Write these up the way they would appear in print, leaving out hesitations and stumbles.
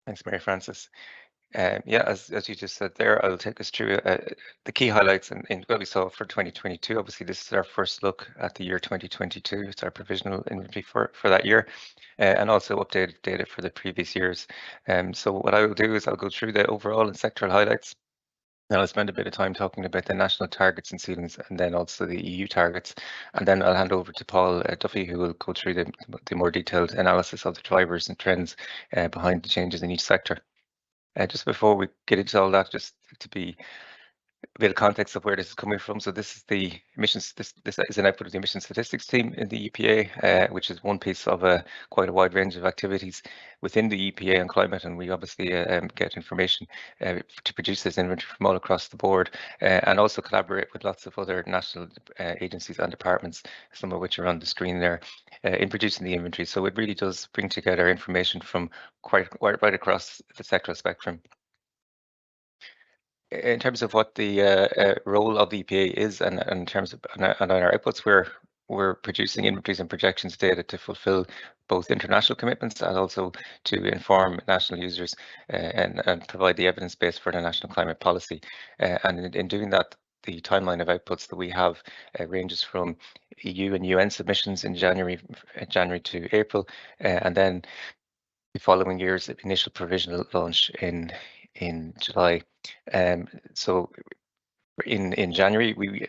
Thanks, Mary Frances. Yeah, as you just said there, I'll take us through the key highlights in what we saw for 2022. Obviously, this is our first look at the year 2022. It's our provisional inventory for that year, and also updated data for the previous years. So what I will do is I'll go through the overall and sectoral highlights. Then I'll spend a bit of time talking about the national targets and ceilings, and then also the EU targets. And then I'll hand over to Paul Duffy, who will go through the more detailed analysis of the drivers and trends behind the changes in each sector. Just before we get into all that, just to be a bit of context of where this is coming from. So this is the emissions. This is an output of the emission statistics team in the EPA, which is one piece of quite a wide range of activities within the EPA on climate, and we obviously get information to produce this inventory from all across the board, and also collaborate with lots of other national agencies and departments, some of which are on the screen there, in producing the inventory. So it really does bring together information from quite right across the sectoral spectrum. In terms of what the role of the EPA is, and in terms of on our outputs, we're producing inventories and projections data to fulfill both international commitments and also to inform national users and provide the evidence base for the national climate policy. And in doing that, the timeline of outputs that we have ranges from EU and UN submissions in January to April, and then the following year's initial provisional launch in July. So in January, we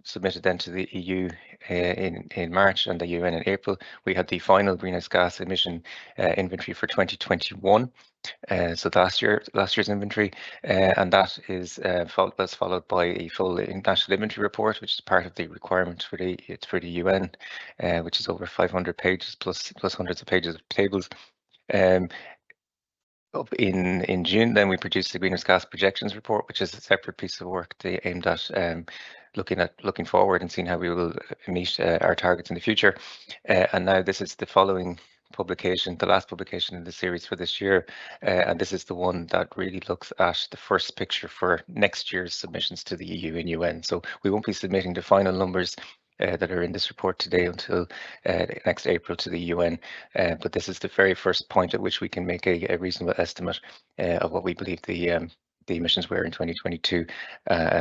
submitted then to the EU in March and the UN in April. We had the final greenhouse gas emission inventory for 2021. So last year's inventory, and that is followed by a full national inventory report, which is part of the requirement for the UN, which is over 500 pages plus hundreds of pages of tables. Up in June, then we produced the greenhouse gas projections report, which is a separate piece of work aimed at looking forward and seeing how we will meet our targets in the future. And now this is the following publication, the last publication in the series for this year, and this is the one that really looks at the first picture for next year's submissions to the EU and UN. So we won't be submitting the final numbers that are in this report today until next April to the UN, but this is the very first point at which we can make a reasonable estimate of what we believe the emissions were in 2022,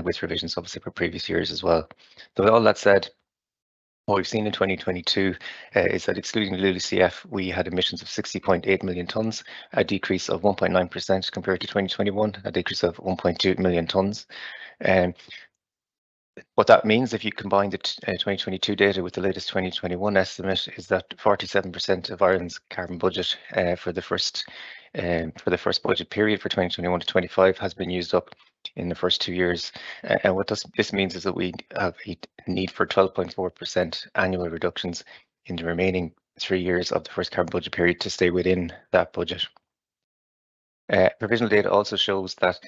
with revisions obviously for previous years as well. So with all that said, what we've seen in 2022 is that excluding LULUCF, we had emissions of 60.8 million tonnes, a decrease of 1.9% compared to 2021, a decrease of 1.2 million tonnes. What that means, if you combine the 2022 data with the latest 2021 estimate, is that 47% of Ireland's carbon budget for the first budget period for 2021 to 25 has been used up in the first 2 years. And what this means is that we have a need for 12.4% annual reductions in the remaining 3 years of the first carbon budget period to stay within that budget. Provisional data also shows that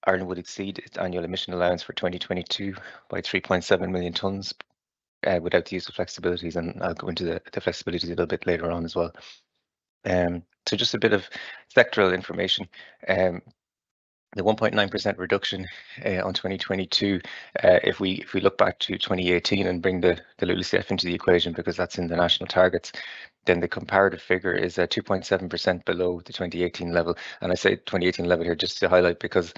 Ireland would exceed its annual emission allowance for 2022 by 3.7 million tonnes without the use of flexibilities, and I'll go into the flexibilities a little bit later on as well. So just a bit of sectoral information. The 1.9% reduction on 2022, if we look back to 2018 and bring the LULUCF into the equation, because that's in the national targets, then the comparative figure is 2.7% below the 2018 level. And I say 2018 level here just to highlight, because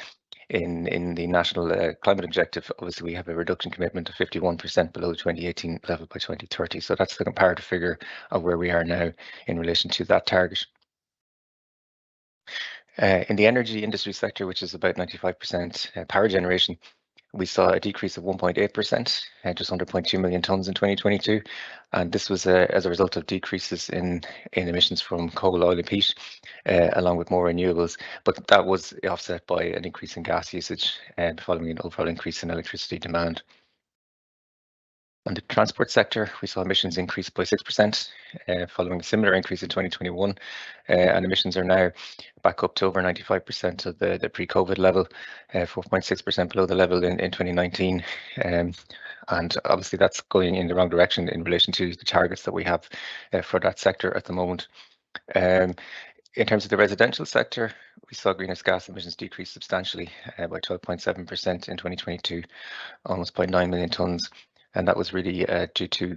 in the national climate objective, obviously we have a reduction commitment of 51% below the 2018 level by 2030. So that's the comparative figure of where we are now in relation to that target. In the energy industry sector, which is about 95% power generation, we saw a decrease of 1.8%, just under 0.2 million tonnes in 2022. And this was as a result of decreases in emissions from coal, oil and peat, along with more renewables. But that was offset by an increase in gas usage following an overall increase in electricity demand. On the transport sector, we saw emissions increase by 6%, following a similar increase in 2021, and emissions are now back up to over 95% of the pre-COVID level, 4.6% below the level in 2019. And obviously that's going in the wrong direction in relation to the targets that we have for that sector at the moment. In terms of the residential sector, we saw greenhouse gas emissions decrease substantially by 12.7% in 2022, almost 0.9 million tonnes. And that was really due to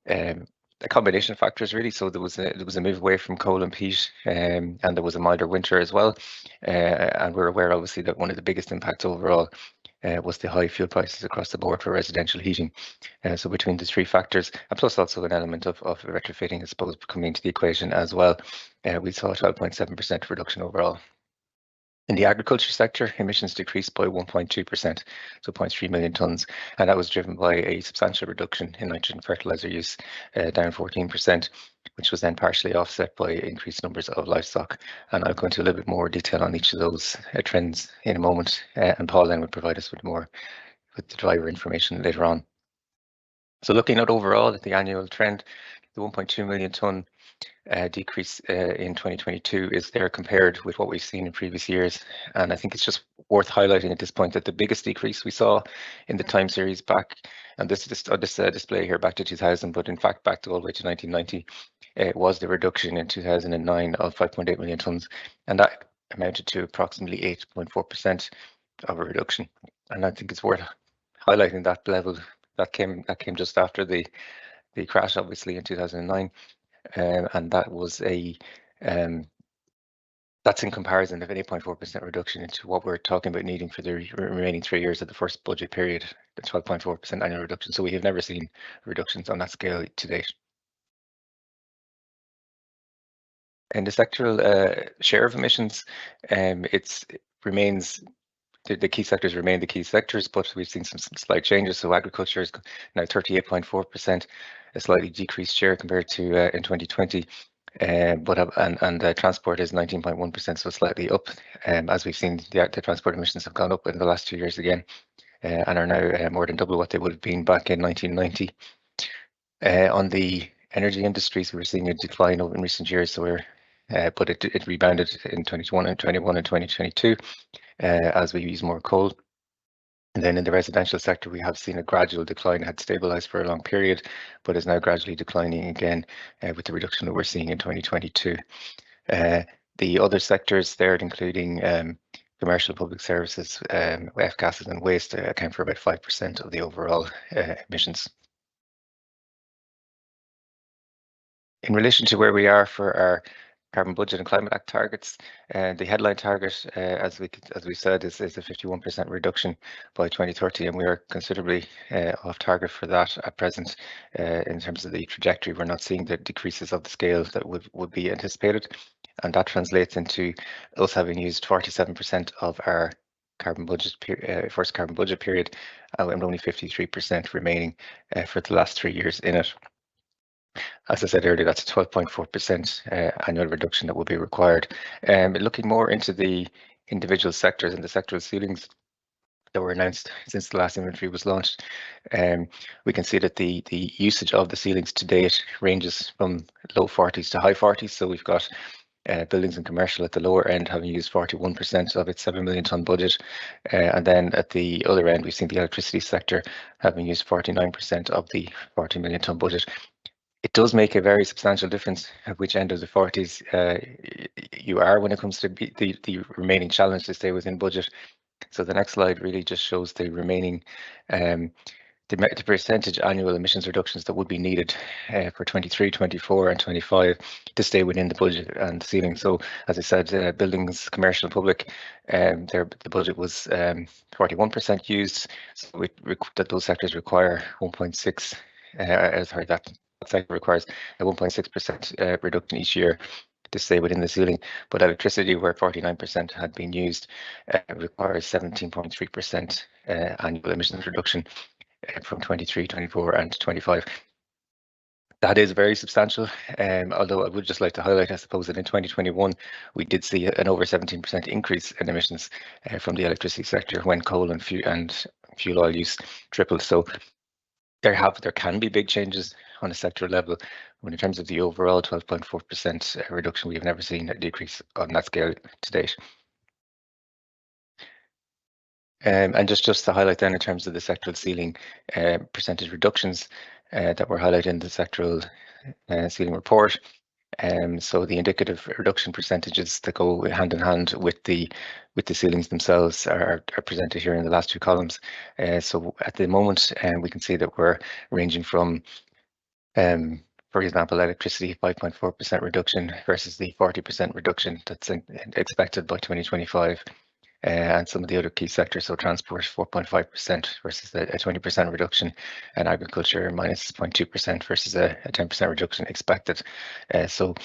the a combination of factors really. So there was a move away from coal and peat, and there was a milder winter as well. And we're aware, obviously, that one of the biggest impacts overall was the high fuel prices across the board for residential heating. So between the three factors, and plus also an element of retrofitting, I suppose, coming into the equation as well, we saw a 12.7% reduction overall. In the agriculture sector, emissions decreased by 1.2%, so 0.3 million tonnes, and that was driven by a substantial reduction in nitrogen fertiliser use, down 14%, which was then partially offset by increased numbers of livestock. And I'll go into a little bit more detail on each of those trends in a moment, and Paul then will provide us with the driver information later on. So looking at overall at the annual trend, the 1.2 million tonne decrease in 2022 is there compared with what we've seen in previous years. And I think it's just worth highlighting at this point that the biggest decrease we saw in the time series back, and this display here back to 2000, but in fact back to all the way to 1990, was the reduction in 2009 of 5.8 million tonnes, and that amounted to approximately 8.4% of a reduction. And I think it's worth highlighting that level that came just after the crash, obviously, in 2009. And that was that's in comparison of an 8.4% reduction into what we're talking about needing for the remaining 3 years of the first budget period, the 12.4% annual reduction. So we have never seen reductions on that scale to date. And the sectoral share of emissions, it remains. The key sectors remain the key sectors, but we've seen some slight changes. So agriculture is now 38.4%, a slightly decreased share compared to in 2020. But transport is 19.1%, so slightly up. As we've seen, the transport emissions have gone up in the last 2 years again, and are now more than double what they would have been back in 1990. On the energy industries, we were seeing a decline in recent years, so but it rebounded in 2021 and 2022 as we use more coal. And then in the residential sector, we have seen a gradual decline. It had stabilized for a long period, but is now gradually declining again with the reduction that we're seeing in 2022. The other sectors there, including commercial public services, F-gases and waste, account for about 5% of the overall emissions. In relation to where we are for our carbon budget and climate act targets, the headline target, as we said, is a 51% reduction by 2030, and we are considerably off target for that at present. In terms of the trajectory, we're not seeing the decreases of the scale that would be anticipated, and that translates into us having used 47% of our carbon budget first carbon budget period, and only 53% remaining for the last 3 years in it. As I said earlier, that's a 12.4% annual reduction that will be required. Looking more into the individual sectors and the sectoral ceilings that were announced since the last inventory was launched, we can see that the usage of the ceilings to date ranges from low 40s to high 40s. So we've got buildings and commercial at the lower end having used 41% of its 7 million tonne budget, and then at the other end we've seen the electricity sector having used 49% of the 40 million tonne budget. It does make a very substantial difference at which end of the 40s you are when it comes to the remaining challenge to stay within budget. So the next slide really just shows the remaining the percentage annual emissions reductions that would be needed for 23, 24 and 25 to stay within the budget and the ceiling. So as I said, buildings, commercial and public, the budget was 41% used, so that those sectors require 1.6, that sector requires a 1.6% reduction each year to stay within the ceiling. But electricity, where 49% had been used, requires 17.3% annual emissions reduction from 23, 24 and 25. That is very substantial, although I would just like to highlight, I suppose, that in 2021 we did see an over 17% increase in emissions from the electricity sector when coal and fuel oil use tripled. So there can be big changes on a sector level, when in terms of the overall 12.4% reduction, we have never seen a decrease on that scale to date. And just to highlight then in terms of the sectoral ceiling percentage reductions that were highlighted in the sectoral ceiling report. So the indicative reduction percentages that go hand in hand with the ceilings themselves are presented here in the last two columns. So at the moment, we can see that we're ranging from for example, electricity, 5.4% reduction versus the 40% reduction that's expected by 2025. And some of the other key sectors, so transport 4.5% versus a 20% reduction, and agriculture minus 0.2% versus a 10% reduction expected. So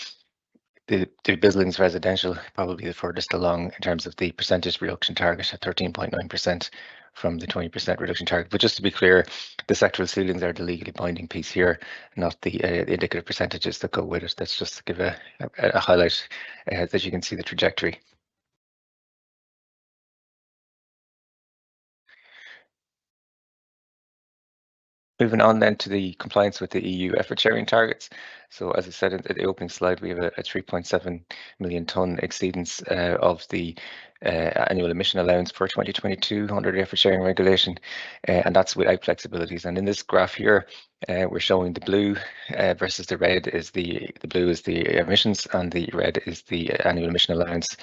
the buildings residential probably the furthest along in terms of the percentage reduction target at 13.9% from the 20% reduction target. But just to be clear, the sectoral ceilings are the legally binding piece here, not the indicative percentages that go with it. That's just to give a highlight that you can see the trajectory. Moving on then to the compliance with the EU effort sharing targets. So as I said in the opening slide, we have a 3.7 million tonne exceedance of the annual emission allowance for 2022 under the effort sharing regulation, and that's without flexibilities. And in this graph here, we're showing the blue versus the red is the blue is the emissions and the red is the annual emission allowance.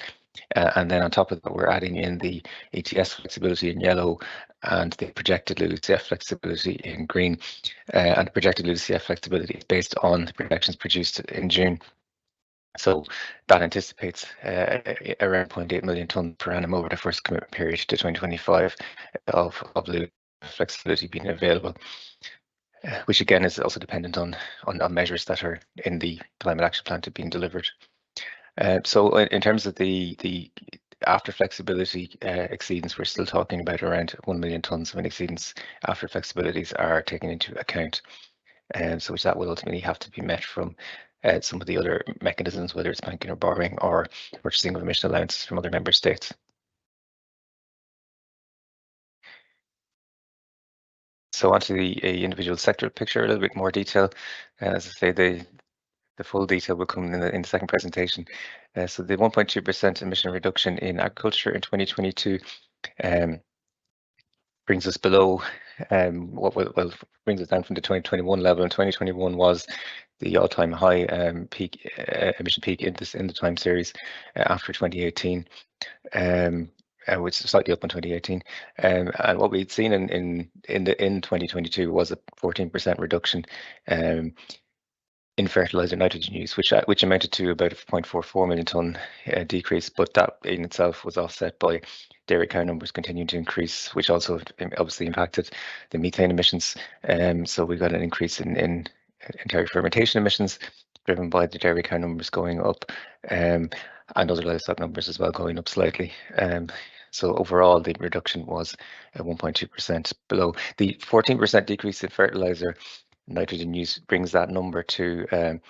And then on top of that, we're adding in the ETS flexibility in yellow and the projected LULUCF flexibility in green. And the projected LULUCF flexibility is based on the projections produced in June. So that anticipates around 0.8 million tonnes per annum over the first commitment period to 2025 of LULUCF flexibility being available, which again is also dependent on measures that are in the climate action plan to being delivered. So in terms of the after flexibility exceedance, we're still talking about around 1 million tonnes of an exceedance after flexibilities are taken into account. So which that will ultimately have to be met from some of the other mechanisms, whether it's banking or borrowing or purchasing of emission allowances from other member states. So onto the individual sector picture, a little bit more detail. As I say, the full detail will come in the second presentation. So the 1.2% emission reduction in agriculture in 2022 brings us below brings us down from the 2021 level. And 2021 was the all-time high peak emission peak in the time series after 2018. Which is slightly up in 2018, and what we'd seen in 2022 was a 14% reduction in fertilizer nitrogen use, which amounted to about a 0.44 million tonne decrease, but that in itself was offset by dairy cow numbers continuing to increase, which also obviously impacted the methane emissions. So we got an increase in dairy fermentation emissions driven by the dairy cow numbers going up, and other livestock numbers as well going up slightly. So overall, the reduction was 1.2% below. The 14% decrease in fertilizer nitrogen use brings that number to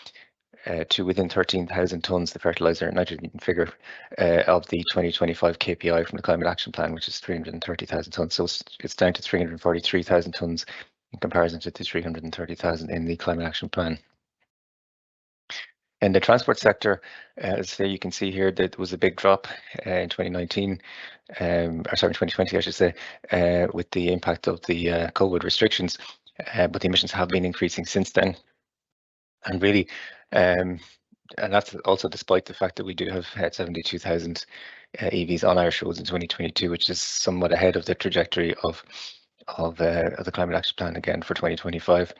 within 13,000 tonnes, the fertilizer nitrogen figure of the 2025 KPI from the Climate Action Plan, which is 330,000 tonnes. So it's down to 343,000 tonnes in comparison to the 330,000 in the Climate Action Plan. In the transport sector, as you can see here, that there was a big drop in 2019, or sorry, 2020, I should say, with the impact of the COVID restrictions, but the emissions have been increasing since then. And really, and that's also despite the fact that we do have 72,000 EVs on Irish roads in 2022, which is somewhat ahead of the trajectory of the Climate Action Plan again for 2025.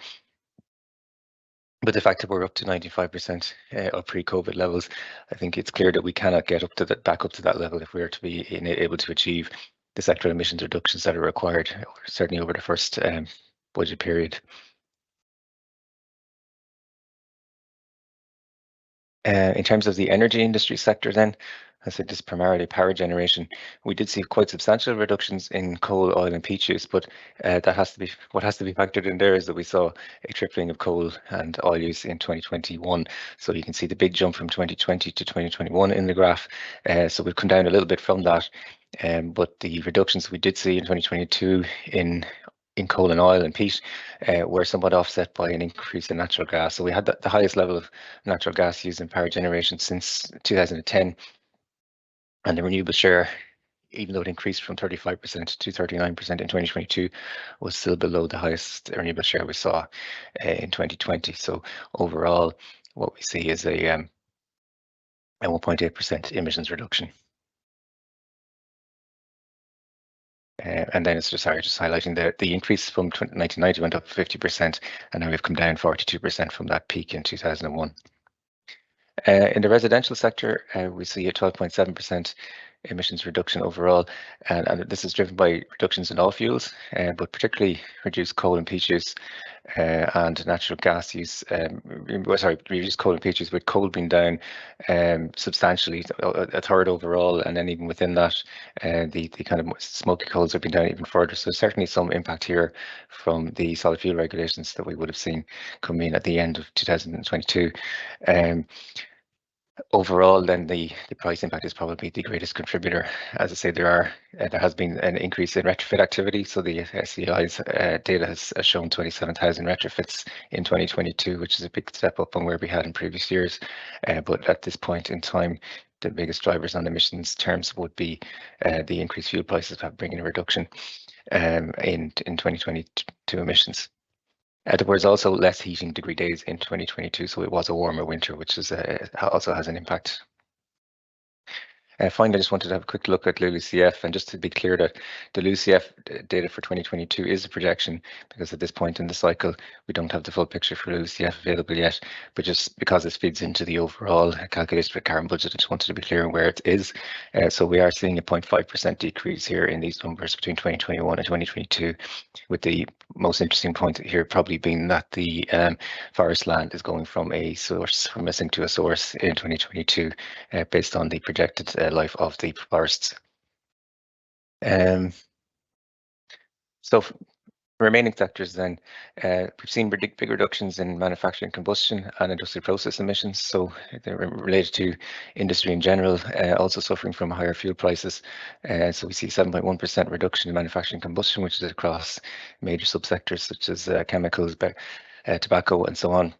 But the fact that we're up to 95% of pre-COVID levels, I think it's clear that we cannot get back up to that level if we are to be able to achieve the sectoral emissions reductions that are required, certainly over the first budget period. In terms of the energy industry sector then, I said this is primarily power generation. We did see quite substantial reductions in coal, oil and peat use, but what has to be factored in there is that we saw a tripling of coal and oil use in 2021. So you can see the big jump from 2020 to 2021 in the graph. So we've come down a little bit from that, but the reductions we did see in 2022 in coal and oil and peat were somewhat offset by an increase in natural gas. So we had the highest level of natural gas used in power generation since 2010. And the renewable share, even though it increased from 35% to 39% in 2022, was still below the highest renewable share we saw in 2020. So overall, what we see is a 1.8% emissions reduction. And then it's just highlighting the increase from 1990 went up 50%, and now we've come down 42% from that peak in 2001. In the residential sector, we see a 12.7% emissions reduction overall, and this is driven by reductions in all fuels, but particularly reduced coal and peat use and natural gas use. Reduced coal and peat use, with coal being down substantially, a third overall, and then even within that, the kind of smoky coals have been down even further. So certainly some impact here from the solid fuel regulations that we would have seen come in at the end of 2022. Overall, then the price impact is probably the greatest contributor. As I say, there has been an increase in retrofit activity. So the SCI's data has shown 27,000 retrofits in 2022, which is a big step up on where we had in previous years. But at this point in time, the biggest drivers on emissions terms would be the increased fuel prices have bringing a reduction in 2022 emissions. There was also less heating degree days in 2022, so it was a warmer winter, which is also has an impact. Finally, I just wanted to have a quick look at LULUCF, and just to be clear that the LULUCF data for 2022 is a projection, because at this point in the cycle, we don't have the full picture for LULUCF available yet, but just because this feeds into the overall calculation for carbon budget, I just wanted to be clear on where it is. So we are seeing a 0.5% decrease here in these numbers between 2021 and 2022, with the most interesting point here probably being that the forest land is going from a sink to a source in 2022, based on the projected life of the forests. So remaining sectors then, we've seen big reductions in manufacturing, combustion and industrial process emissions. So they're related to industry in general, also suffering from higher fuel prices. So we see 7.1% reduction in manufacturing combustion, which is across major subsectors such as chemicals, tobacco and so on.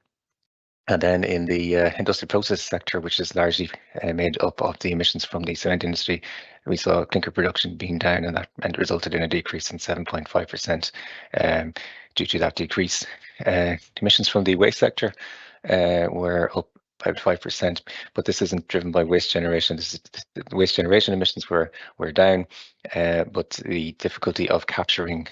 And then in the industrial process sector, which is largely made up of the emissions from the cement industry, we saw clinker production being down, and that resulted in a decrease in 7.5% due to that decrease. Emissions from the waste sector were up about 5%, but this isn't driven by waste generation. The waste generation emissions were down, but the difficulty of capturing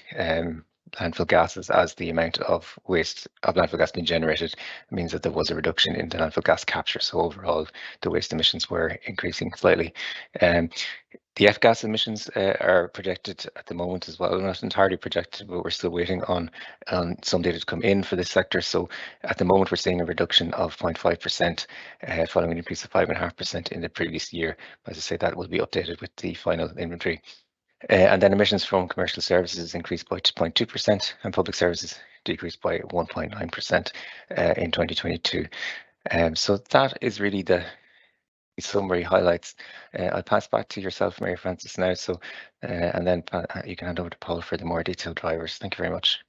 landfill gases as the amount of waste of landfill gas being generated means that there was a reduction in the landfill gas capture. So overall, the waste emissions were increasing slightly. The F-gas emissions are projected at the moment as well, not entirely projected, but we're still waiting on some data to come in for this sector. So at the moment, we're seeing a reduction of 0.5%, following an increase of 5.5% in the previous year. As I say, that will be updated with the final inventory. And then emissions from commercial services increased by 0.2%, and public services decreased by 1.9% in 2022. So that is really the summary highlights. I'll pass back to yourself, Mary Frances, now. So, and then you can hand over to Paul for the more detailed drivers. Thank you very much.